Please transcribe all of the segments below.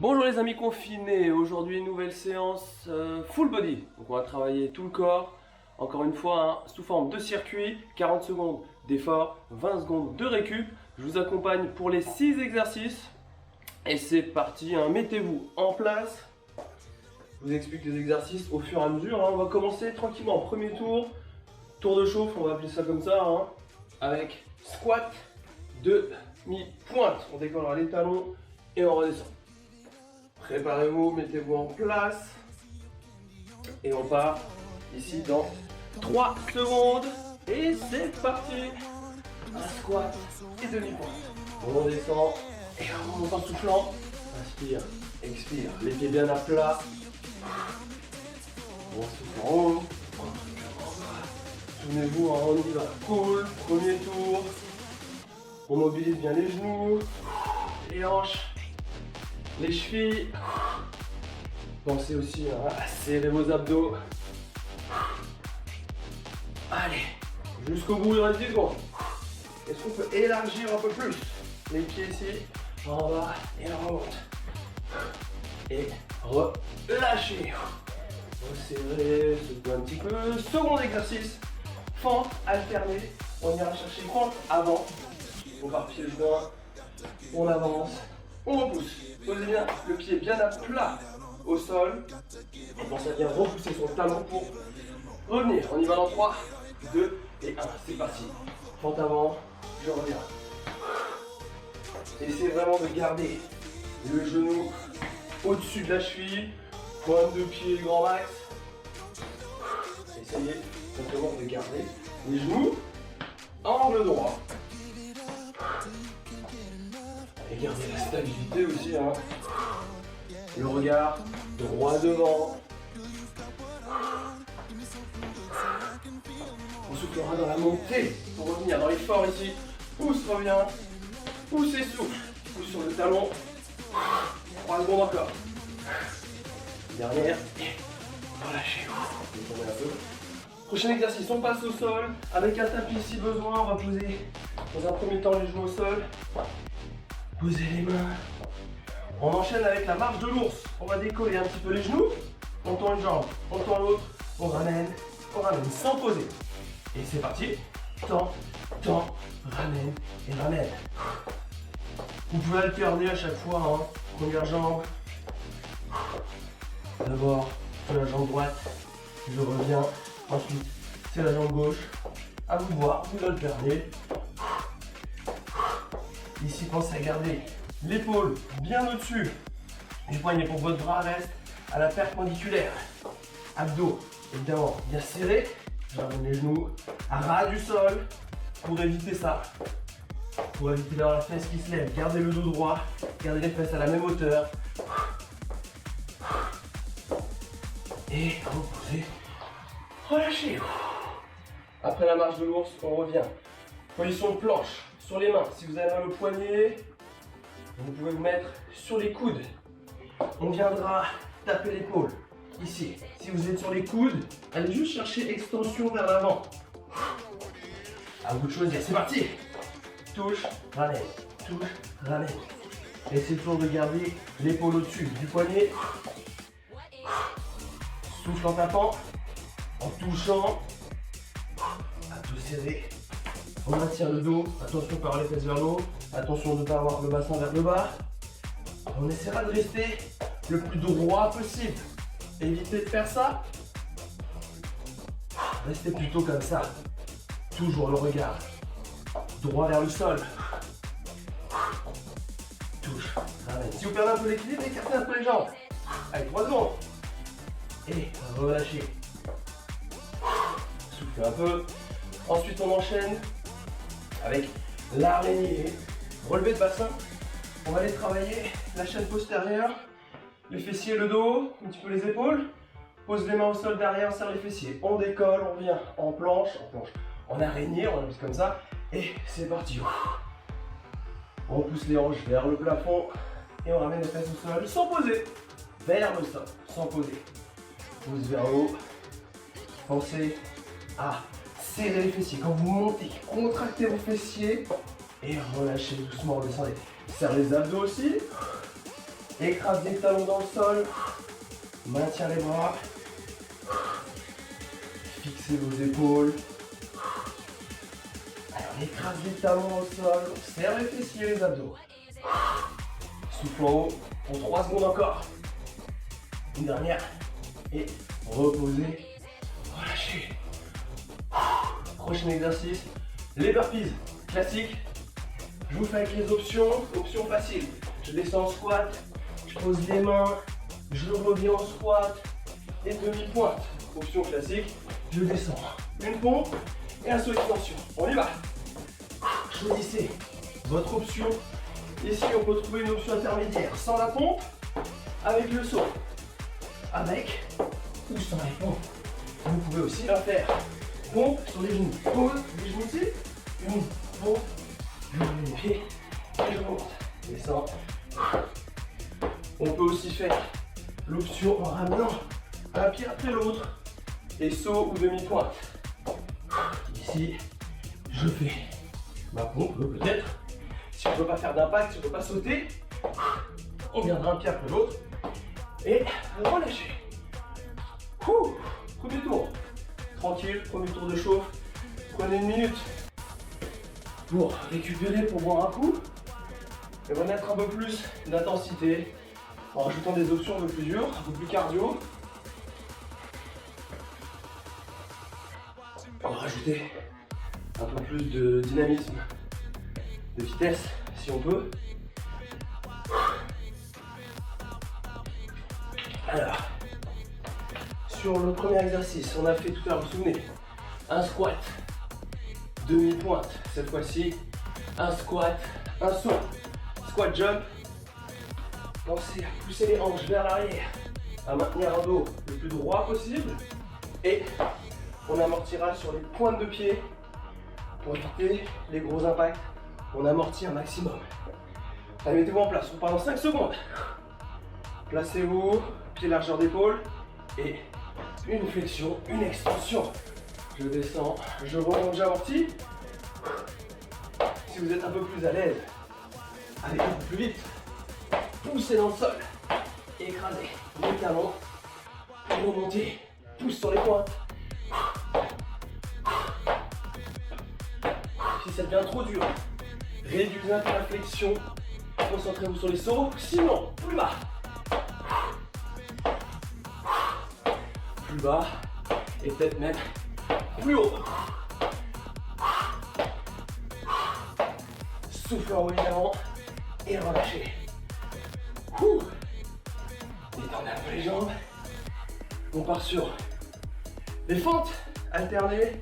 Bonjour les amis confinés, aujourd'hui nouvelle séance full body. Donc on va travailler tout le corps, encore une fois sous forme de circuit, 40 secondes d'effort, 20 secondes de récup. Je vous accompagne pour les 6 exercices et c'est parti, mettez-vous en place. Je vous explique les exercices au fur et à mesure. On va commencer tranquillement, premier tour de chauffe, on va appeler ça comme ça, avec squat, demi-pointe. On décollera les talons et on redescend. Préparez-vous, mettez-vous en place. Et on part ici dans 3 secondes. Et c'est parti. Un squat et demi-pointe. On redescend et on monte en soufflant. Inspire, expire. Les pieds bien à plat. On souffle en haut. Souvenez-vous, on y va. Cool. Premier tour. On mobilise bien les genoux, les hanches, les chevilles. Pensez aussi à serrer vos abdos. Allez, jusqu'au bout, il reste 10 secondes. Est-ce qu'on peut élargir un peu plus les pieds ici, en bas et on remonte. Et relâchez. Resserrez, secouez un petit peu. Second exercice, fente alternée. On ira chercher fente avant. On part pied joint, on avance, on repousse. Posez bien le pied bien à plat au sol. Et pensez à bien repousser son talon pour revenir. On y va dans 3, 2 et 1. C'est parti. Fente avant, je reviens. Essayez vraiment de garder le genou au-dessus de la cheville. Pointe de pied grand max. Essayez simplement de garder les genoux angle droit. Et gardez la stabilité aussi. Le regard droit devant. On soufflera dans la montée pour revenir dans l'effort ici. Pouce revient. Pouce et souffle. Pouce sur le talon. 3 secondes encore. Dernière. Et relâchez. Détendez un peu. Prochain exercice, on passe au sol avec un tapis si besoin. On va poser dans un premier temps les genoux au sol. Posez les mains. On enchaîne avec la marche de l'ours. On va décoller un petit peu les genoux. On tend une jambe, on tend l'autre. On ramène sans poser. Et c'est parti. Tend, ramène et ramène. Vous pouvez alterner à chaque fois. Première jambe. D'abord, c'est la jambe droite. Je reviens. Ensuite, c'est la jambe gauche. À vous de voir, vous alternez. Ici, pensez à garder l'épaule bien au-dessus du poignet pour que votre bras reste à la perpendiculaire. Abdos, évidemment, bien serrés. Je ramène les genoux à ras du sol pour éviter ça. Pour éviter d'avoir la fesse qui se lève. Gardez le dos droit, gardez les fesses à la même hauteur. Et reposez. Relâchez. Après la marche de l'ours, on revient. Position de planche. Sur les mains, si vous avez mal au poignet, vous pouvez vous mettre sur les coudes. On viendra taper l'épaule, ici. Si vous êtes sur les coudes, allez juste chercher extension vers l'avant. À vous de choisir, c'est parti. Touche, ramène, touche, ramène. Essayez toujours de garder l'épaule au-dessus du poignet. Souffle en tapant, en touchant. Abdos serrés. On maintient le dos, attention par les fesses vers le haut, attention de ne pas avoir le bassin vers le bas. On essaiera de rester le plus droit possible. Évitez de faire ça. Restez plutôt comme ça. Toujours le regard droit vers le sol. Touche, ramène. Si vous perdez un peu l'équilibre, écartez un peu les jambes. Allez, 3 secondes. Et relâchez. Soufflez un peu. Ensuite, on enchaîne avec l'araignée. Relevé de bassin. On va aller travailler la chaîne postérieure, les fessiers, le dos, un petit peu les épaules. Pose les mains au sol derrière, serre les fessiers. On décolle, on vient en planche, en araignée, on appuie comme ça. Et c'est parti. On pousse les hanches vers le plafond et on ramène les fesses au sol sans poser. Vers le sol, sans poser. Pousse vers le haut. Pensez à serrez les fessiers. Quand vous montez, contractez vos fessiers et relâchez doucement, redescendez. Serre les abdos aussi. Écrase les talons dans le sol. Maintiens les bras. Fixez vos épaules. Alors, on écrase les talons dans le sol. On serre les fessiers et les abdos. Souffle en haut pour 3 secondes encore. Une dernière. Et reposez. Relâchez. Prochain exercice. Les burpees. Classique. Je vous fais avec les options. Option facile. Je descends en squat. Je pose les mains. Je reviens en squat. Et demi-pointe. Option classique. Je descends. Une pompe et un saut extension. On y va. Choisissez votre option. Ici, on peut trouver une option intermédiaire sans la pompe, avec le saut, avec ou sans les pompes. Vous pouvez aussi la faire. Pompe sur les genoux. Pose les genoux ici. Une pompe. Je mets les pieds et je remonte. Descends. On peut aussi faire l'option en ramenant un pied après l'autre et saut ou demi-pointe. Ici, je fais ma pompe peut-être. Si on ne peut pas faire d'impact, si on ne peut pas sauter, on viendra un pied après l'autre et relâcher. Premier tour. Tranquille, premier tour de chauffe. Prenez une minute pour récupérer, pour boire un coup. Et on va mettre un peu plus d'intensité en rajoutant des options un peu plus dures, un peu plus cardio. On va rajouter un peu plus de dynamisme, de vitesse si on peut. Alors, sur le premier exercice, on a fait tout à l'heure, vous vous souvenez, un squat, demi-pointe. Cette fois-ci, un squat, un saut, squat jump. Pensez à pousser les hanches vers l'arrière, à maintenir un dos le plus droit possible. Et on amortira sur les pointes de pied pour éviter les gros impacts. On amortit un maximum. Allez, mettez-vous en place. On part dans 5 secondes. Placez-vous, pied largeur d'épaule et une flexion, une extension. Je descends, je remonte, j'amortis. Si vous êtes un peu plus à l'aise, allez un peu plus vite. Poussez dans le sol, écrasez les talons, remontez, pousse sur les pointes. Si ça devient trop dur, réduisez un peu la flexion, concentrez-vous sur les sauts, sinon plus bas. Plus bas, et peut-être même plus haut. Souffle en haut évidemment, et relâchez. Détendez un peu les jambes. On part sur les fentes alternées.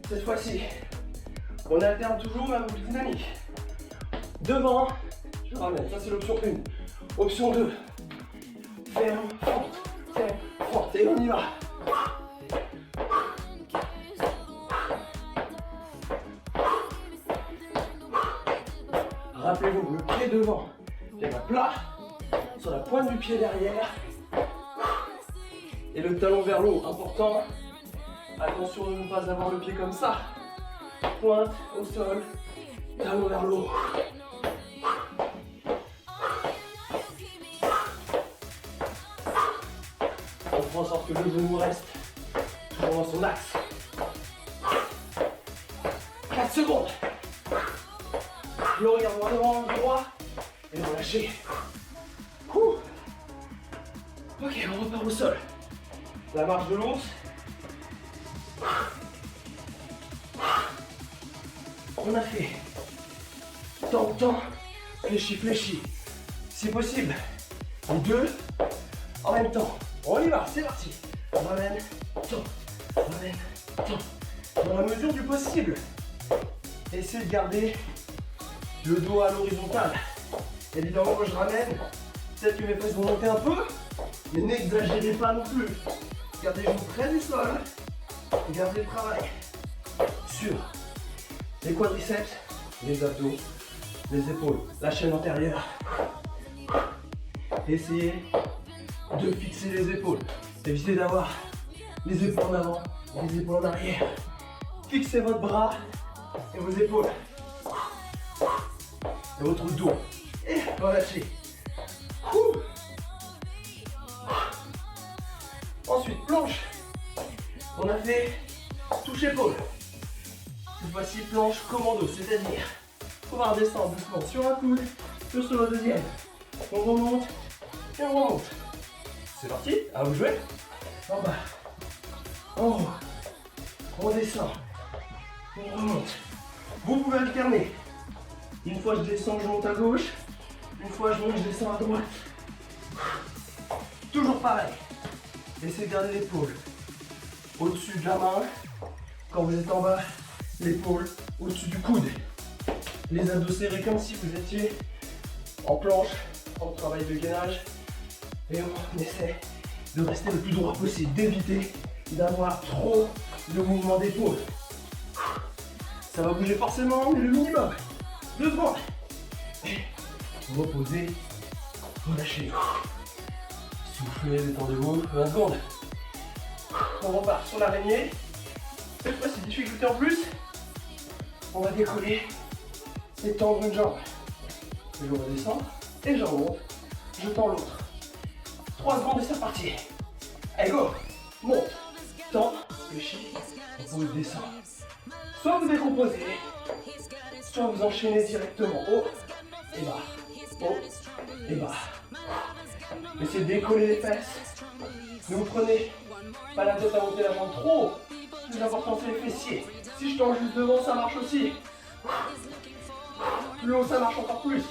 Cette fois-ci, on alterne toujours, mais un peu plus dynamique. Devant, je ramène. Ça, c'est l'option 1. Option 2. Ferme, fente, et on y va. Rappelez-vous, le pied devant, pied à plat, sur la pointe du pied derrière. Et le talon vers le haut, important. Attention de ne pas avoir le pied comme ça. Pointe au sol, talon vers le haut. On fait en sorte que le genou reste toujours dans son axe. 4 secondes. Le regard droit devant le droit. Et relâchez. Ok, on repart au sol. La marche de l'ours. On a fait temps, fléchi. Si possible, les deux en même temps. On y va, c'est parti. On ramène, temps. Dans la mesure du possible. Essayez de garder le dos à l'horizontale. Évidemment, quand je ramène, peut-être que mes fesses vont monter un peu, mais n'exagérez pas non plus. Gardez les genoux près du sol. Gardez le travail sur les quadriceps, les abdos, les épaules, la chaîne antérieure. Essayez de fixer les épaules. Évitez d'avoir les épaules en avant, les épaules en arrière. Fixez votre bras et vos épaules. Et votre dos. Et relâchez. Ouh. Ensuite, planche. On a fait touche épaule. Cette fois-ci, planche commando, c'est-à-dire on va redescendre doucement sur un coude, puis sur le deuxième. On remonte et on remonte. C'est parti, à vous jouer. En bas, en haut, on descend, on remonte. Vous pouvez alterner. Une fois je descends, je monte à gauche. Une fois je monte, je descends à droite. Toujours pareil. Essayez de garder l'épaule au-dessus de la main. Quand vous êtes en bas, l'épaule au-dessus du coude. Les abdos serrés comme si vous étiez en planche, en travail de gainage. Et on essaie de rester le plus droit possible, d'éviter d'avoir trop de mouvements d'épaule. Ça va bouger forcément, mais le minimum. 2 secondes. Et reposez, relâchez. Soufflez, détendez-vous. 20 secondes. On repart sur l'araignée. Cette fois, c'est difficulté en plus. On va décoller et tendre une jambe. Je redescends et je remonte. Je tends l'autre. 3 secondes et c'est reparti. Allez, go. Monte, tend, fléchis, repose, descend. Soit vous décomposez, soit vous enchaînez directement haut et bas. Haut et bas. Essayez de décoller les fesses. Ne vous prenez pas la tête à monter la jambe trop haut. Le plus important, c'est les fessiers. Si je tends juste devant, ça marche aussi. Plus haut, ça marche encore plus.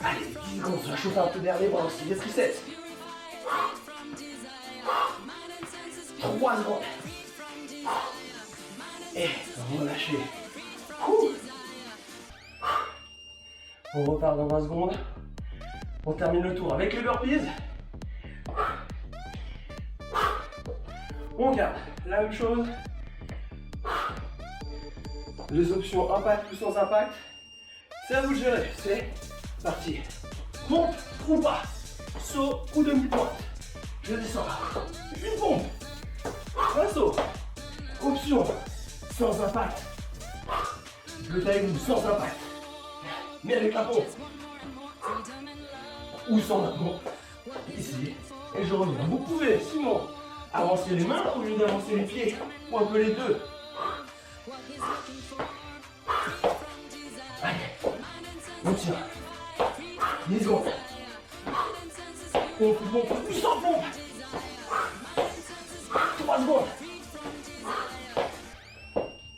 Allez, 10 secondes, ça chauffe un peu derrière les bras aussi, les triceps. 3 secondes. Et relâchez. On repart dans 20 secondes. On termine le tour avec les burpees. On garde la même chose. Les options impact ou sans impact, c'est à vous de gérer. C'est parti. Monte ou pas. Saut ou demi-pointe. Je descends. Une pompe. Un saut. Option sans impact. Le taille sans impact. Mais avec la pompe. Ou sans la pompe. Ici. Et je reviens. Vous pouvez, sinon, avancer les mains au lieu d'avancer les pieds. Ou un peu les deux. Allez. On tient. 10 secondes. Pompe, pompe, sans pompe. 3 secondes.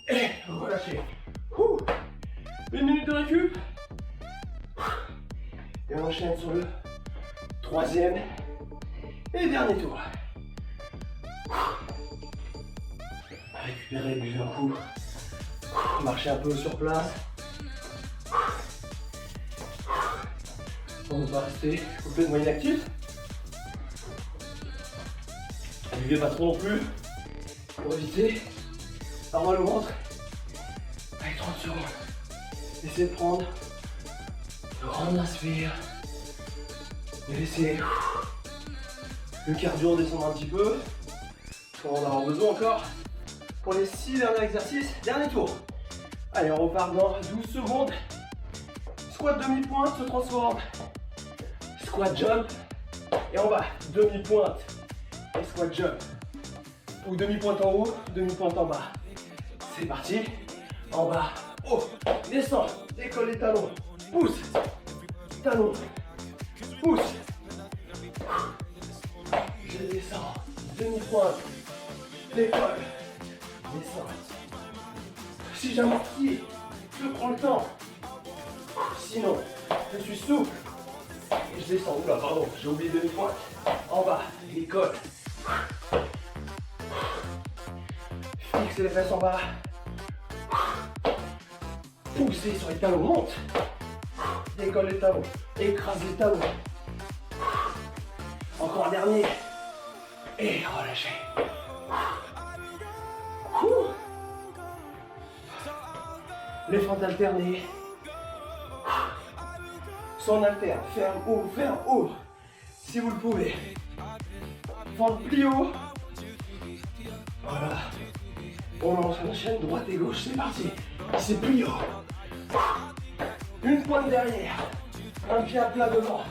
Et relâchez. 1 minute de récup. Et on enchaîne sur le 3e et dernier tour. Récupérez, buvez un coup. Marchez un peu sur place. On ne va pas rester complètement inactif. Buvez pas trop non plus. Pour éviter avoir mal au ventre. Allez, 30 secondes. Essayez de prendre une grande inspire. Et laissez le cardio descendre un petit peu. On va en avoir besoin encore. Pour les 6 derniers exercices, dernier tour. Allez, on repart dans 12 secondes. Squat demi-pointe se transforme. Squat jump. Et en bas, demi-pointe. Et squat jump. Ou demi-pointe en haut, demi-pointe en bas. C'est parti. En bas, haut, descend, décolle les talons. Pousse. Talon. Pousse. Je descends. Demi-pointe. Décolle. Descends. Si j'amortis, je prends le temps. Sinon, je suis souple. Et je descends. Oula, pardon, j'ai oublié demi-pointe. En bas, décolle. Fixez les fesses en bas. Poussez sur les talons, monte. Décolle les talons. Écrase les talons. Encore un dernier. Et relâchez. Les fentes alternées. Son alterne. Ferme, ouvre. Si vous le pouvez. Fente plie haut. Voilà. On enchaîne droite et gauche. C'est parti. C'est plus haut. Une pointe derrière. Un pied à plat devant.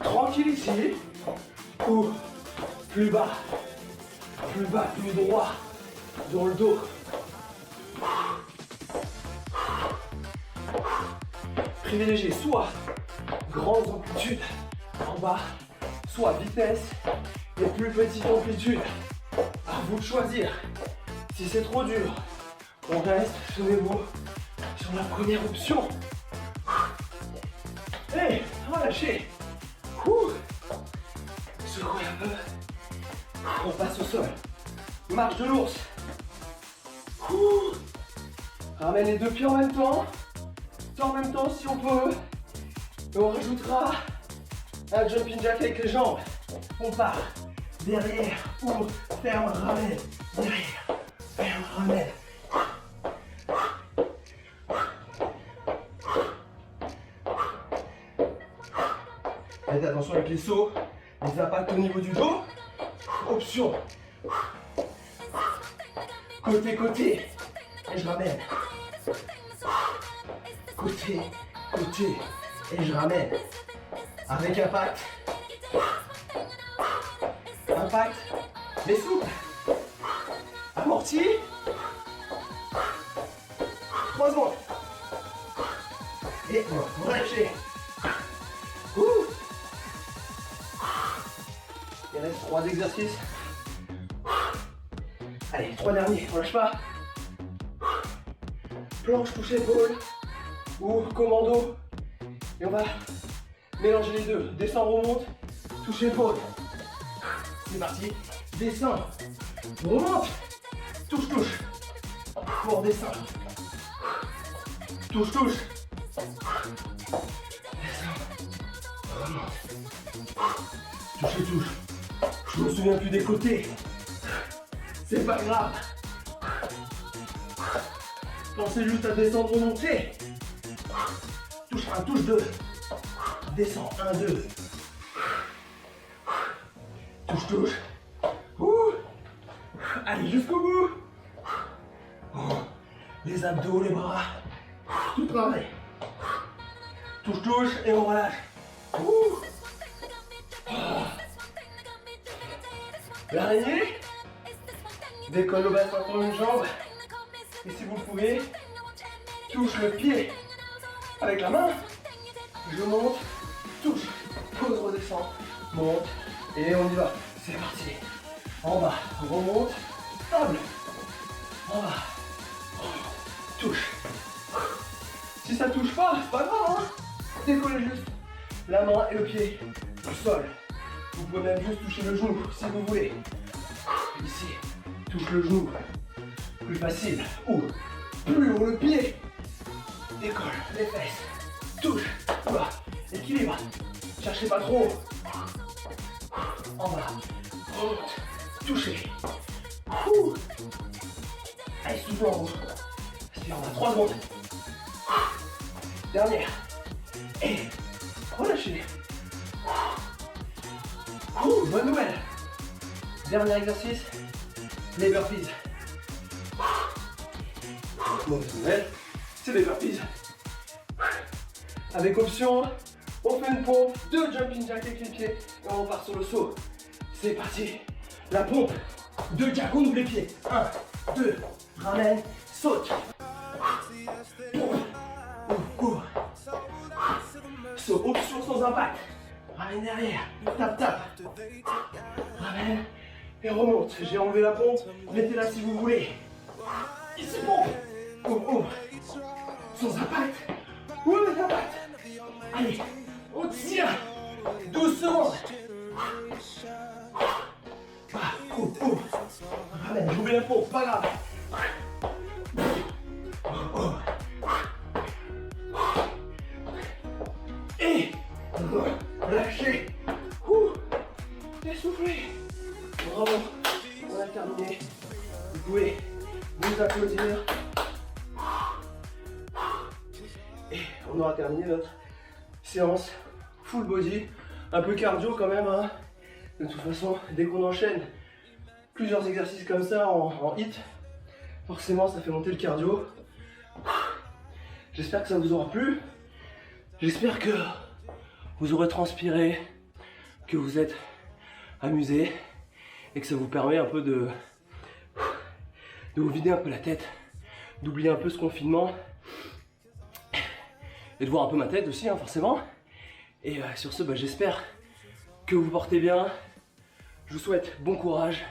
Tranquille ici. Ou plus bas, plus droit. Dans le dos. Privilégiez soit grandes amplitudes en bas, soit vitesse et plus petite amplitude. À vous de choisir. Si c'est trop dur, on reste sur la première option. Et relâchez. Secouez un peu. On passe au sol. Marche de l'ours. Ramène les deux pieds en même temps. En même temps si on peut. Et on rajoutera un jumping jack avec les jambes. On part derrière, ouvre, ferme, ramène. Derrière, ferme, ramène. Faites attention avec les sauts, les impacts au niveau du dos. Option. Côté, côté. Et je ramène. Côté, côté. Et je ramène. Avec impact. Impact. Mais souple. Amorti. 3 secondes. Et relâchez. Il reste 3 exercices. Allez, 3 derniers, on lâche pas. Planche, touche épaule. Ou commando. Et on va mélanger les deux. Descend, remonte. Touche épaule. C'est parti. Descend. Remonte. Touche, touche. Pour descendre. Touche, touche. Descend. Remonte. Touche et touche. Je me souviens plus des côtés. C'est pas grave. Pensez juste à descendre, remonter. Touche 1, touche 2. Descends, 1, 2. Touche, touche. Allez, jusqu'au bout. Les abdos, les bras. Tout travail. Touche, touche et on relâche. L'araignée. Décolle au bassin sur une jambe. Et si vous le pouvez, touche le pied avec la main. Je monte, touche, pose, redescend, monte. Et on y va. C'est parti. En bas, remonte, table. En bas, touche. Si ça touche pas, c'est pas grave, hein. Décollez juste la main et le pied du sol. Vous pouvez même juste toucher le genou si vous voulez. Ici, touche le genou. Plus facile. Ou plus haut le pied. Décolle les fesses. Touche. Bas. Équilibre. Cherchez pas trop. En bas. Remonte. Touchez. Allez, souffle en haut. Aspire en bas. 3 secondes. Dernière. Et relâchez. Bonne nouvelle. Dernier exercice. Les burpees. Mauvaise nouvelle, c'est les burpees. Avec option, on fait une pompe, 2 jumping jacks avec les pieds et on part sur le saut. C'est parti. La pompe, 2 jacks, on ouvre les pieds. 1, 2, ramène, saute. Ouvre. Saut, option sans impact. Ramène derrière, tape, tape. Ramène et remonte. J'ai enlevé la pompe, mettez-la si vous voulez. Ici, pompe. Sans impact. Avec impact. Allez, on tire. 12 secondes. Ramène, j'oublie la pompe, pas grave. Et lâchez. Essoufflez. Bravo. On a terminé. Vous pouvez vous applaudir. Et on aura terminé notre séance full body. Un peu cardio quand même, hein. De toute façon, dès qu'on enchaîne plusieurs exercices comme ça en HIIT. Forcément, ça fait monter le cardio. J'espère que ça vous aura plu. J'espère que vous aurez transpiré, que vous êtes amusé et que ça vous permet un peu de vous vider un peu la tête, d'oublier un peu ce confinement et de voir un peu ma tête aussi, hein, forcément. Et sur ce, j'espère que vous portez bien. Je vous souhaite bon courage.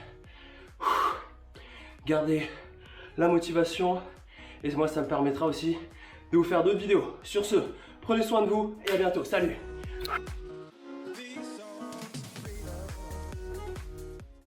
Gardez la motivation et moi ça me permettra aussi de vous faire d'autres vidéos. Sur ce, prenez soin de vous et à bientôt. Salut!